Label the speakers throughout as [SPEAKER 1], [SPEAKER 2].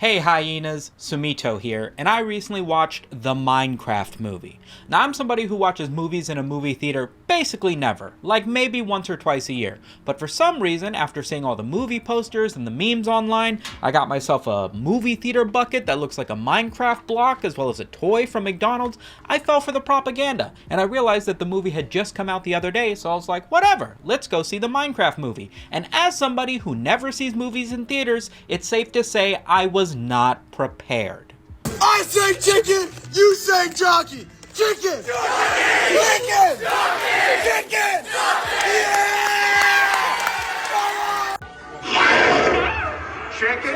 [SPEAKER 1] Hey hyenas, Sumito here, and I recently watched the Minecraft movie. Now I'm somebody who watches movies in a movie theater basically never, like maybe once or twice a year, but for some reason, after seeing all the movie posters and the memes online, I got myself a movie theater bucket that looks like a Minecraft block as well as a toy from McDonald's. I fell for the propaganda, and I realized that the movie had just come out the other day, so I was like, whatever, let's go see the Minecraft movie. And as somebody who never sees movies in theaters, it's safe to say I was not prepared.
[SPEAKER 2] I say chicken, you say jockey. Chicken! Jockey! Chicken! Jockey! Chicken! Jockey! Yeah! Chicken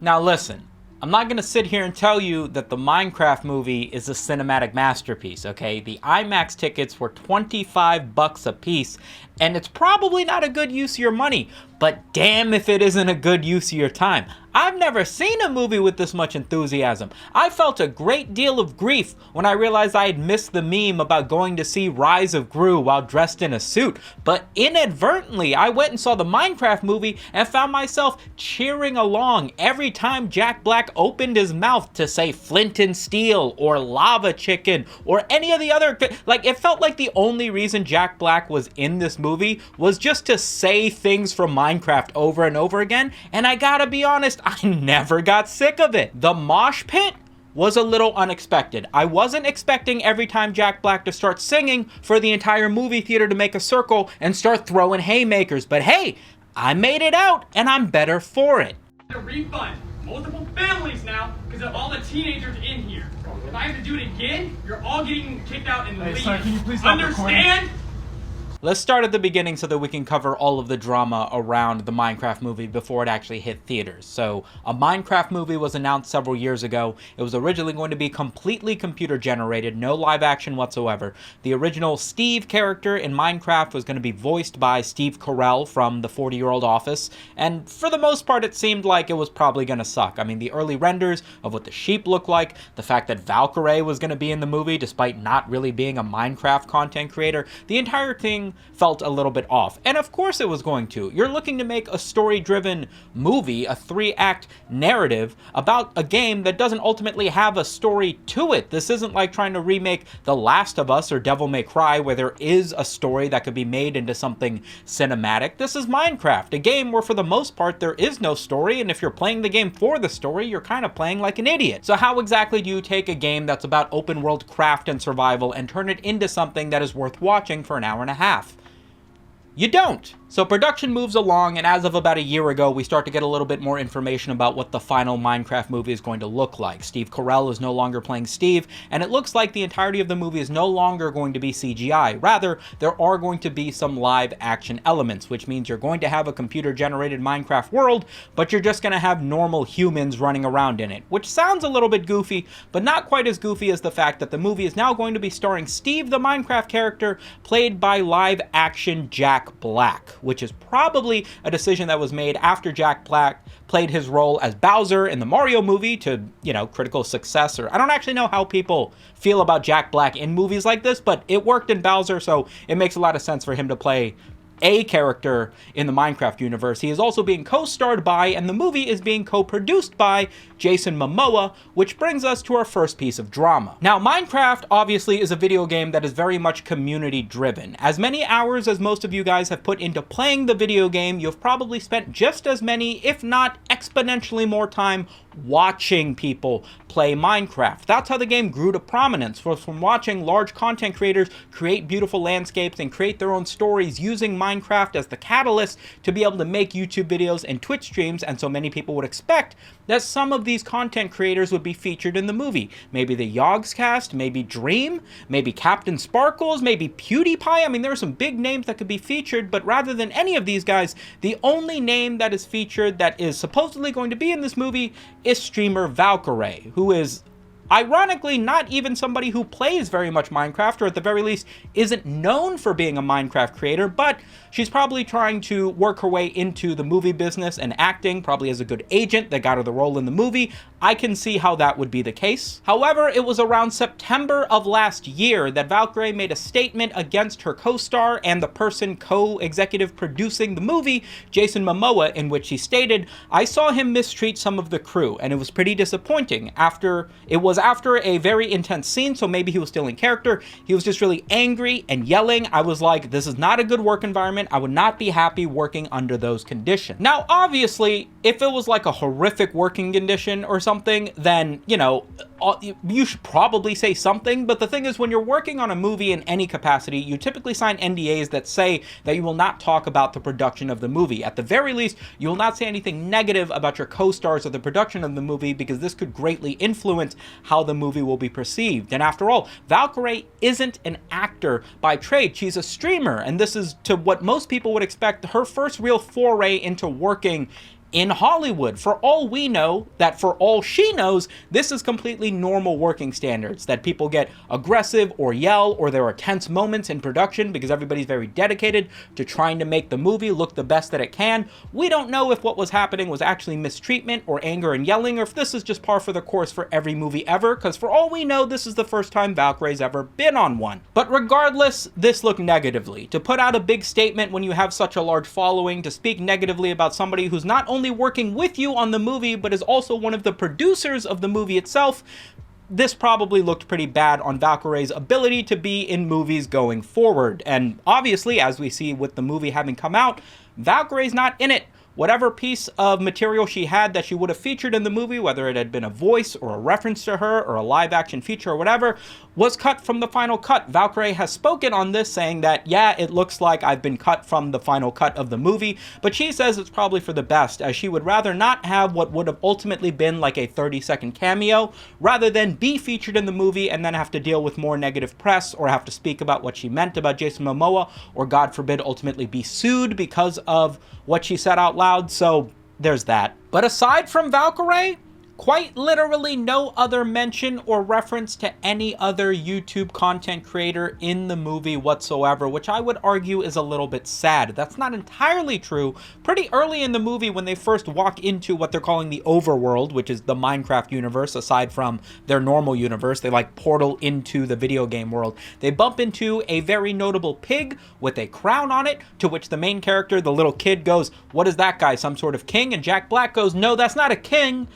[SPEAKER 1] Now listen, I'm not going to sit here and tell you that the Minecraft movie is a cinematic masterpiece, okay? The IMAX tickets were $25 a piece, and it's probably not a good use of your money, but damn if it isn't a good use of your time. I've never seen a movie with this much enthusiasm. I felt a great deal of grief when I realized I had missed the meme about going to see Rise of Gru while dressed in a suit, but inadvertently I went and saw the Minecraft movie and found myself cheering along every time Jack Black opened his mouth to say Flint and Steel or Lava Chicken or any of the other, like it felt like the only reason Jack Black was in this movie was just to say things from Minecraft over and over again, and I gotta be honest, I never got sick of it. The mosh pit was a little unexpected. I wasn't expecting every time Jack Black to start singing for the entire movie theater to make a circle and start throwing haymakers, but hey, I made it out and I'm better for it.
[SPEAKER 3] A refund. Multiple families now because of all the teenagers in here. If I have to do it again, you're all getting kicked out and leave.
[SPEAKER 2] Sorry, can you please stop
[SPEAKER 3] Understand?
[SPEAKER 1] Let's start at the beginning so that we can cover all of the drama around the Minecraft movie before it actually hit theaters. So, a Minecraft movie was announced several years ago. It was originally going to be completely computer generated, no live action whatsoever. The original Steve character in Minecraft was going to be voiced by Steve Carell from the 40-Year-Old Office, and for the most part it seemed like it was probably going to suck. I mean, the early renders of what the sheep looked like, the fact that Valkyrae was going to be in the movie despite not really being a Minecraft content creator, the entire thing felt a little bit off. And of course it was going to. You're looking to make a story-driven movie, a 3-act narrative about a game that doesn't ultimately have a story to it. This isn't like trying to remake The Last of Us or Devil May Cry where there is a story that could be made into something cinematic. This is Minecraft, a game where for the most part there is no story, and if you're playing the game for the story, you're kind of playing like an idiot. So how exactly do you take a game that's about open world craft and survival and turn it into something that is worth watching for an hour and a half? You don't. So production moves along, and as of about a year ago, we start to get a little bit more information about what the final Minecraft movie is going to look like. Steve Carell is no longer playing Steve, and it looks like the entirety of the movie is no longer going to be CGI. Rather, there are going to be some live action elements, which means you're going to have a computer-generated Minecraft world, but you're just going to have normal humans running around in it, which sounds a little bit goofy, but not quite as goofy as the fact that the movie is now going to be starring Steve, the Minecraft character, played by live action Jack Black, which is probably a decision that was made after Jack Black played his role as Bowser in the Mario movie to, critical success. Or I don't actually know how people feel about Jack Black in movies like this, but it worked in Bowser, so it makes a lot of sense for him to play a character in the Minecraft universe. He is also being co-starred by, and the movie is being co-produced by, Jason Momoa, which brings us to our first piece of drama. Now, Minecraft obviously is a video game that is very much community-driven. As many hours as most of you guys have put into playing the video game, you've probably spent just as many, if not exponentially more time, watching people play Minecraft. That's how the game grew to prominence, from watching large content creators create beautiful landscapes and create their own stories using Minecraft as the catalyst to be able to make YouTube videos and Twitch streams, and so many people would expect that some of these content creators would be featured in the movie. Maybe the Yogscast, maybe Dream, maybe Captain Sparkles, maybe PewDiePie. I mean, there are some big names that could be featured, but rather than any of these guys, the only name that is featured that is supposedly going to be in this movie is streamer Valkyrae, who is ironically not even somebody who plays very much Minecraft, or at the very least isn't known for being a Minecraft creator, but she's probably trying to work her way into the movie business and acting, probably as a good agent that got her the role in the movie. I can see how that would be the case. However, it was around September of last year that Valkyrae made a statement against her co-star and the person co-executive producing the movie, Jason Momoa, in which she stated, "I saw him mistreat some of the crew, and it was pretty disappointing. It was after a very intense scene, so maybe he was still in character. He was just really angry and yelling. I was like, this is not a good work environment. I would not be happy working under those conditions." Now, obviously, if it was like a horrific working condition or something, then, you know, you should probably say something. But the thing is, when you're working on a movie in any capacity, you typically sign NDAs that say that you will not talk about the production of the movie. At the very least, you will not say anything negative about your co-stars or the production of the movie, because this could greatly influence how the movie will be perceived. And after all, Valkyrae isn't an actor by trade. She's a streamer, and this is, to what most people would expect, her first real foray into working in Hollywood. For all we know, that for all she knows, this is completely normal working standards, that people get aggressive or yell, or there are tense moments in production because everybody's very dedicated to trying to make the movie look the best that it can. We don't know if what was happening was actually mistreatment or anger and yelling, or if this is just par for the course for every movie ever, because for all we know, this is the first time Valkyrae's ever been on one. But regardless, this looked negatively. To put out a big statement when you have such a large following, to speak negatively about somebody who's not only working with you on the movie, but is also one of the producers of the movie itself, this probably looked pretty bad on Valkyrae's ability to be in movies going forward. And obviously, as we see with the movie having come out, Valkyrae's not in it. Whatever piece of material she had that she would have featured in the movie, whether it had been a voice or a reference to her or a live action feature or whatever, was cut from the final cut. Valkyrae has spoken on this, saying that, yeah, it looks like I've been cut from the final cut of the movie, but she says it's probably for the best, as she would rather not have what would have ultimately been like a 30-second cameo, rather than be featured in the movie and then have to deal with more negative press, or have to speak about what she meant about Jason Momoa, or God forbid ultimately be sued because of what she said out loud. So there's that. But aside from Valkyrae, quite literally no other mention or reference to any other YouTube content creator in the movie whatsoever, which I would argue is a little bit sad. That's not entirely true. Pretty early in the movie, when they first walk into what they're calling the overworld, which is the Minecraft universe, aside from their normal universe, they like portal into the video game world. They bump into a very notable pig with a crown on it, to which the main character, the little kid, goes, "What is that guy, some sort of king?" And Jack Black goes, "No, that's not a king.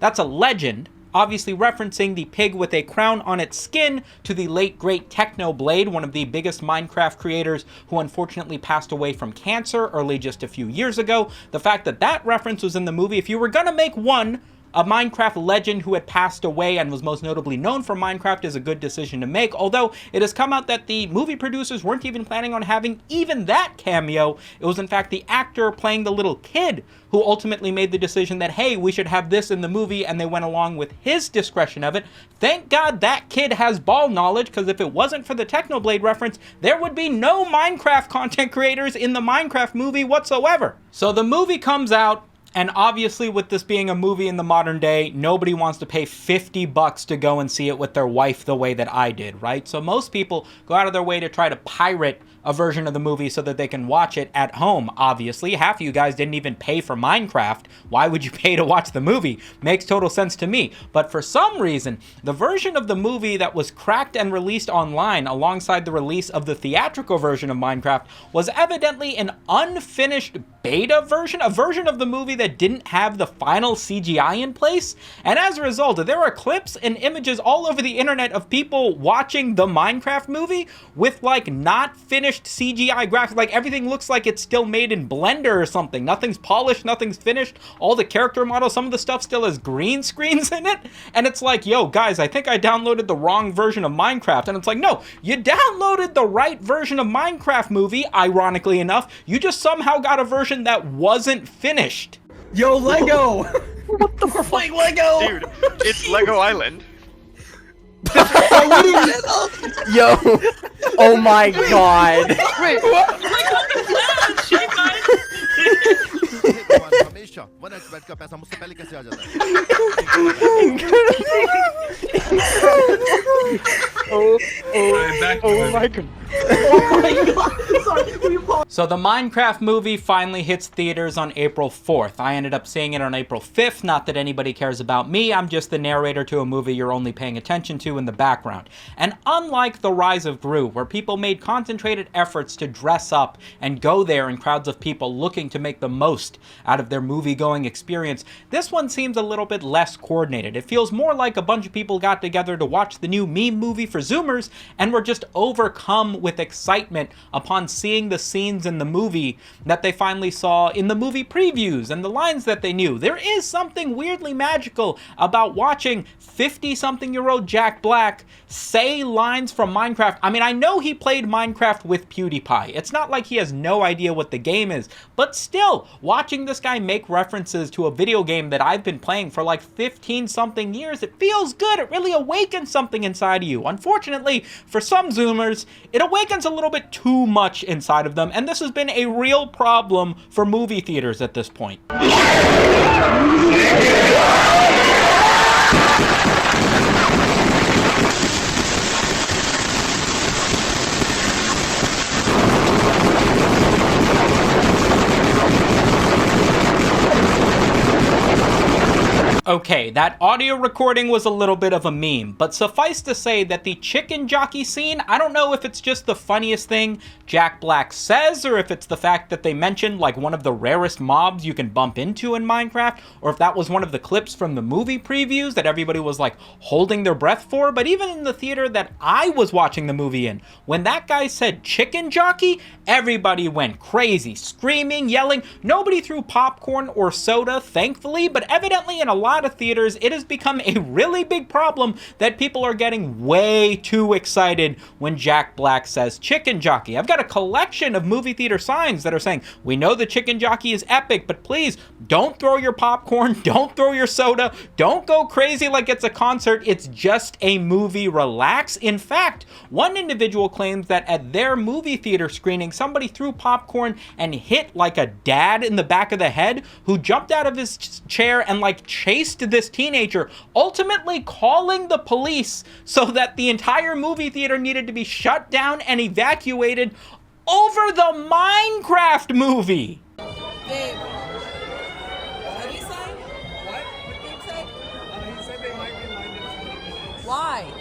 [SPEAKER 1] That's a legend," obviously referencing the pig with a crown on its skin to the late great Technoblade, one of the biggest Minecraft creators who unfortunately passed away from cancer early just a few years ago. The fact that that reference was in the movie, if you were gonna make one, a Minecraft legend who had passed away and was most notably known for Minecraft, is a good decision to make, although it has come out that the movie producers weren't even planning on having even that cameo. It was in fact the actor playing the little kid who ultimately made the decision that, hey, we should have this in the movie, and they went along with his discretion of it. Thank God that kid has ball knowledge, because if it wasn't for the Technoblade reference, there would be no Minecraft content creators in the Minecraft movie whatsoever. So the movie comes out, and obviously, with this being a movie in the modern day, nobody wants to pay $50 to go and see it with their wife the way that I did, right? So most people go out of their way to try to pirate a version of the movie so that they can watch it at home, obviously. Half of you guys didn't even pay for Minecraft. Why would you pay to watch the movie? Makes total sense to me. But for some reason, the version of the movie that was cracked and released online alongside the release of the theatrical version of Minecraft was evidently an unfinished beta version, a version of the movie that didn't have the final CGI in place. And as a result, there are clips and images all over the internet of people watching the Minecraft movie with like not finished CGI graphics. Like everything looks like it's still made in Blender or something. Nothing's polished, nothing's finished. All the character models, some of the stuff still has green screens in it. And it's like, yo, guys, I think I downloaded the wrong version of Minecraft. And it's like, no, you downloaded the right version of Minecraft movie, ironically enough. You just somehow got a version that wasn't finished.
[SPEAKER 4] Yo, Lego!
[SPEAKER 5] What the fuck?
[SPEAKER 4] Like Lego!
[SPEAKER 5] Dude, it's Lego Island.
[SPEAKER 6] Yo! Oh my god!
[SPEAKER 4] Wait,
[SPEAKER 6] Oh my god!
[SPEAKER 4] oh my god! Sorry, will you
[SPEAKER 1] So the Minecraft movie finally hits theaters on April 4th. I ended up seeing it on April 5th. Not that anybody cares about me. I'm just the narrator to a movie you're only paying attention to in the background. And unlike The Rise of Gru, where people made concentrated efforts to dress up and go there in crowds of people looking to make the most out of their movie-going experience, this one seems a little bit less coordinated. It feels more like a bunch of people got together to watch the new meme movie for Zoomers and were just overcome with excitement upon seeing the scenes in the movie that they finally saw in the movie previews and the lines that they knew. There is something weirdly magical about watching 50-something-year-old Jack Black say lines from Minecraft. I mean, I know he played Minecraft with PewDiePie. It's not like he has no idea what the game is, but still, watching this guy make references to a video game that I've been playing for like 15-something years, it feels good. It really awakens something inside of you. Unfortunately, for some Zoomers, it awakens a little bit too much inside of them, and this has been a real problem for movie theaters at this point. Okay, that audio recording was a little bit of a meme, but suffice to say that the chicken jockey scene, I don't know if it's just the funniest thing Jack Black says, or if it's the fact that they mentioned like one of the rarest mobs you can bump into in Minecraft, or if that was one of the clips from the movie previews that everybody was like holding their breath for. But even in the theater that I was watching the movie in, when that guy said chicken jockey, everybody went crazy, screaming, yelling. Nobody threw popcorn or soda, thankfully, but evidently in a lot of theaters, it has become a really big problem that people are getting way too excited when Jack Black says chicken jockey. I've got a collection of movie theater signs that are saying, we know the chicken jockey is epic, but please don't throw your popcorn, don't throw your soda, don't go crazy like it's a concert. It's just a movie, relax. In fact, one individual claims that at their movie theater screening, somebody threw popcorn and hit like a dad in the back of the head who jumped out of his chair and like chased this teenager, ultimately calling the police so that the entire movie theater needed to be shut down and evacuated over the Minecraft movie.
[SPEAKER 4] Babe, what did he say? What? What did he say? He said they might be lined. Why?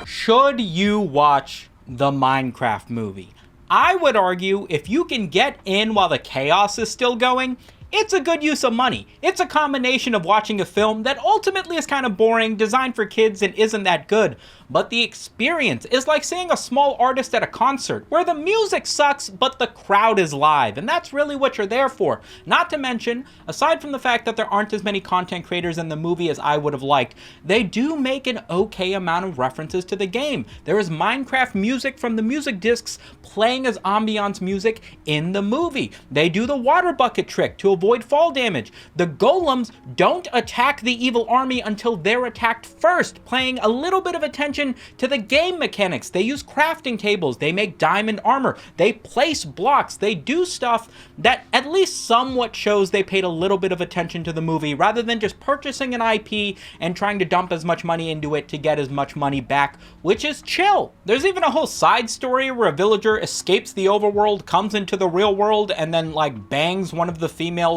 [SPEAKER 1] Should you watch the Minecraft movie? I would argue if you can get in while the chaos is still going, it's a good use of money. It's a combination of watching a film that ultimately is kind of boring, designed for kids, and isn't that good. But the experience is like seeing a small artist at a concert, where the music sucks, but the crowd is live. And that's really what you're there for. Not to mention, aside from the fact that there aren't as many content creators in the movie as I would have liked, they do make an okay amount of references to the game. There is Minecraft music from the music discs playing as ambiance music in the movie. They do the water bucket trick to avoid fall damage. The golems don't attack the evil army until they're attacked first, paying a little bit of attention to the game mechanics. They use crafting tables, they make diamond armor, they place blocks, they do stuff that at least somewhat shows they paid a little bit of attention to the movie rather than just purchasing an IP and trying to dump as much money into it to get as much money back, which is chill. There's even a whole side story where a villager escapes the overworld, comes into the real world, and then like bangs one of the female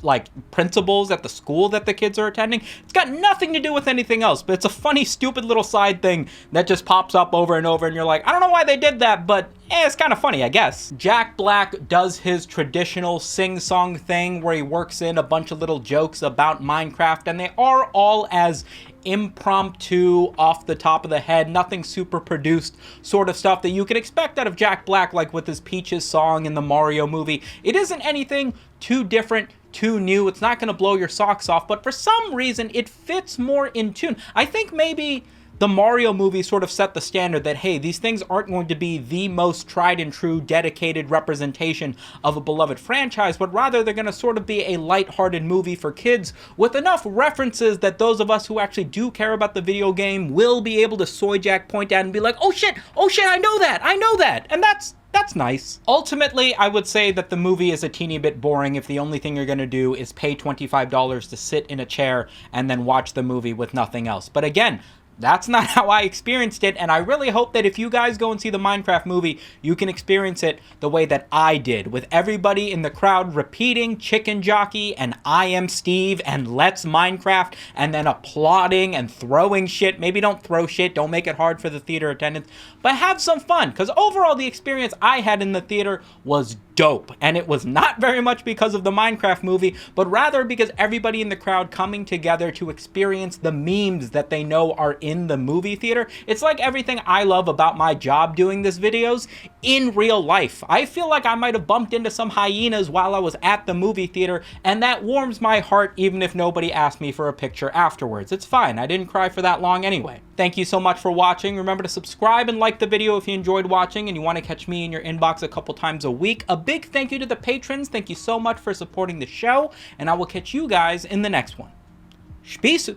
[SPEAKER 1] like principals at the school that the kids are attending. It's got nothing to do with anything else, but it's a funny, stupid little side thing that just pops up over and over, and you're like, I don't know why they did that, but it's kind of funny, I guess. Jack Black does his traditional sing-song thing where he works in a bunch of little jokes about Minecraft, and they are all as impromptu, off the top of the head, nothing super produced sort of stuff that you can expect out of Jack Black, like with his Peaches song in the Mario movie. It isn't anything too different, too new. It's not going to blow your socks off, but for some reason it fits more in tune. I think maybe the Mario movie sort of set the standard that, hey, these things aren't going to be the most tried and true, dedicated representation of a beloved franchise, but rather they're going to sort of be a lighthearted movie for kids with enough references that those of us who actually do care about the video game will be able to soy Jack point at and be like, oh shit, I know that, and that's nice. Ultimately, I would say that the movie is a teeny bit boring if the only thing you're going to do is pay $25 to sit in a chair and then watch the movie with nothing else. But again, that's not how I experienced it, and I really hope that if you guys go and see the Minecraft movie, you can experience it the way that I did, with everybody in the crowd repeating Chicken Jockey and I Am Steve and Let's Minecraft, and then applauding and throwing shit. Maybe don't throw shit, don't make it hard for the theater attendants, but have some fun, because overall the experience I had in the theater was dope, and it was not very much because of the Minecraft movie, but rather because everybody in the crowd coming together to experience the memes that they know are in the movie theater. It's like everything I love about my job doing these videos in real life. I feel like I might have bumped into some hyenas while I was at the movie theater, and that warms my heart even if nobody asked me for a picture afterwards. It's fine, I didn't cry for that long anyway. Thank you so much for watching. Remember to subscribe and like the video if you enjoyed watching and you want to catch me in your inbox a couple times a week. A big thank you to the patrons. Thank you so much for supporting the show, and I will catch you guys in the next one. Peace.